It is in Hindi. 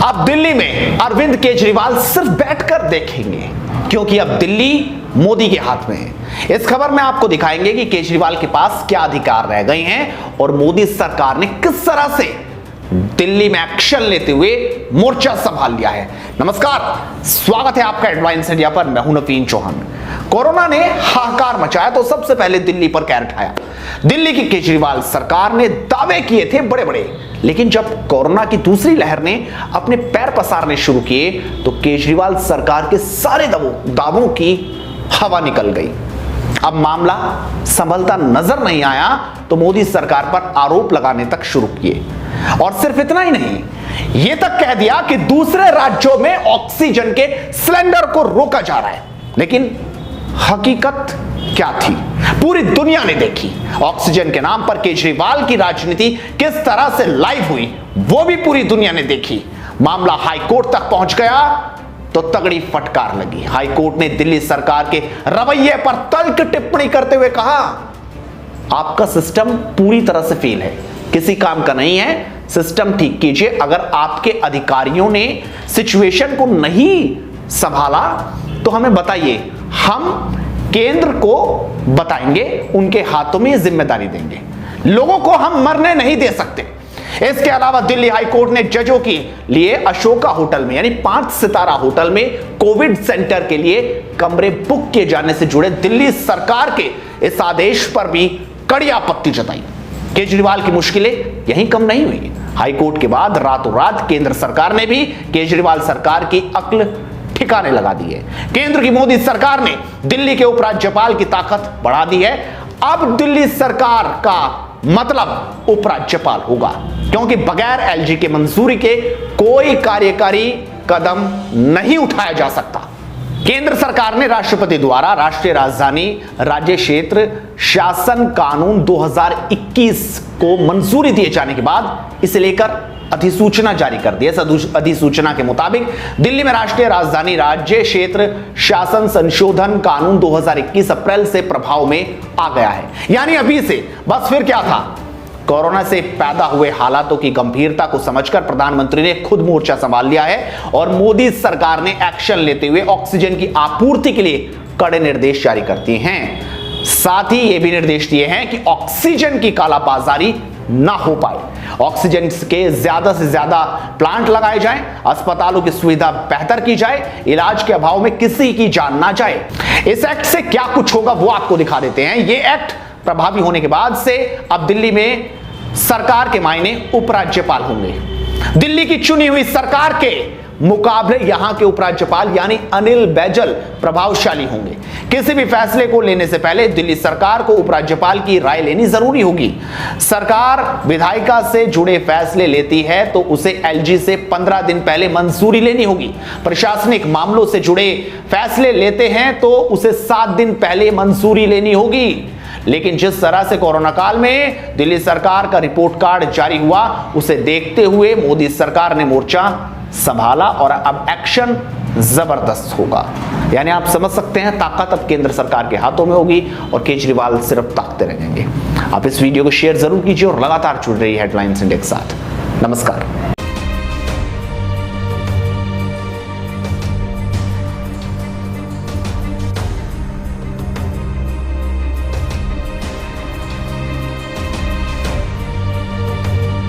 अब दिल्ली में अरविंद केजरीवाल सिर्फ बैठकर देखेंगे, क्योंकि अब दिल्ली मोदी के हाथ में है। इस खबर में आपको दिखाएंगे कि केजरीवाल के पास क्या अधिकार रह गए हैं और मोदी सरकार ने किस तरह से दिल्ली में एक्शन लेते हुए मोर्चा संभाल लिया है। नमस्कार, स्वागत है आपका हेडलाइंस इंडिया पर। मैं हूं नवीन चौहान। कोरोना ने हाहाकार मचाया तो सबसे पहले दिल्ली पर कहर उठाया। दिल्ली की केजरीवाल सरकार ने दावे किए थे बड़े बड़े, लेकिन जब कोरोना की दूसरी लहर ने अपने पैर पसारने शुरू किए तो केजरीवाल सरकार के सारे दावों की हवा निकल गई। अब मामला संभलता नजर नहीं आया तो मोदी सरकार पर आरोप लगाने तक शुरू किए, और सिर्फ इतना ही नहीं, यह तक कह दिया कि दूसरे राज्यों में ऑक्सीजन के सिलेंडर को रोका जा रहा है। लेकिन हकीकत क्या थी पूरी दुनिया ने देखी। ऑक्सीजन के नाम पर केजरीवाल की राजनीति किस तरह से लाइव हुई वो भी पूरी दुनिया ने देखी। मामला हाई कोर्ट तक पहुंच गया तो तगड़ी फटकार लगी। हाई कोर्ट ने दिल्ली सरकार के रवैये पर तल्ख टिप्पणी करते हुए कहा, आपका सिस्टम पूरी तरह से फेल है, किसी काम का नहीं है, सिस्टम ठीक कीजिए। अगर आपके अधिकारियों ने सिचुएशन को नहीं संभाला तो हमें बताइए, हम केंद्र को बताएंगे, उनके हाथों में जिम्मेदारी देंगे। लोगों को हम मरने नहीं दे सकते। इसके अलावा दिल्ली हाई कोर्ट ने जजों के लिए अशोका होटल में, यानी 5 सितारा होटल में कोविड सेंटर के लिए कमरे बुक किए जाने से जुड़े दिल्ली सरकार के इस आदेश पर भी कड़ी आपत्ति जताई। केजरीवाल की मुश्किलें यहीं कम नहीं हुई। हाई कोर्ट के बाद रातों रात केंद्र सरकार ने भी केजरीवाल सरकार की अक्ल ठिकाने लगा दी है। केंद्र की मोदी सरकार ने दिल्ली के उपराज्यपाल की ताकत बढ़ा दी है। अब दिल्ली सरकार का मतलब उपराज्यपाल होगा, क्योंकि बगैर एलजी के मंजूरी के कोई कार्यकारी कदम नहीं उठाया जा सकता। केंद्र सरकार ने राष्ट्रपति द्वारा राष्ट्रीय राजधानी राज्य क्षेत्र शासन कानून 2021 को मंजूरी दिए जाने के बाद इसे लेकर अधिसूचना जारी कर दी। इस अधिसूचना के मुताबिक दिल्ली में राष्ट्रीय राजधानी राज्य क्षेत्र शासन संशोधन कानून 2021 अप्रैल से प्रभाव में आ गया है। यानी अभी से बस फिर क्या था, कोरोना से पैदा हुए हालातों की गंभीरता को समझकर प्रधानमंत्री ने खुद मोर्चा संभाल लिया है और मोदी सरकार ने एक्शन लेते हुए ऑक्सीजन की आपूर्ति के लिए कड़े निर्देश जारी करती हैं। साथ ही यह भी निर्देश दिए हैं कि ऑक्सीजन की कालाबाजारी ना हो पाए, ऑक्सीजन के ज्यादा से ज्यादा प्लांट लगाए जाएं, अस्पतालों की सुविधा बेहतर की जाए, इलाज के अभाव में किसी की जान ना जाए। इस एक्ट से क्या कुछ होगा वो आपको दिखा देते हैं। यह एक्ट प्रभावी होने के बाद से अब दिल्ली में सरकार के मायने उपराज्यपाल होंगे। दिल्ली की चुनी हुई सरकार के मुकाबले यहां के उपराज्यपाल यानी अनिल बैजल प्रभावशाली होंगे। किसी भी फैसले को लेने से पहले दिल्ली सरकार को उपराज्यपाल की राय लेनी जरूरी होगी। सरकार विधायिका से जुड़े फैसले लेती है तो उसे एलजी से 15 दिन पहले मंजूरी लेनी होगी। प्रशासनिक मामलों से जुड़े फैसले लेते हैं तो उसे 7 दिन पहले मंजूरी लेनी होगी। लेकिन जिस तरह से कोरोना काल में दिल्ली सरकार का रिपोर्ट कार्ड जारी हुआ, उसे देखते हुए मोदी सरकार ने मोर्चा संभाला और अब एक्शन जबरदस्त होगा। यानी आप समझ सकते हैं, ताकत अब केंद्र सरकार के हाथों में होगी और केजरीवाल सिर्फ ताकते रहेंगे। आप इस वीडियो को शेयर जरूर कीजिए और लगातार जुड़ रही हेडलाइंस इंडिया के साथ। नमस्कार।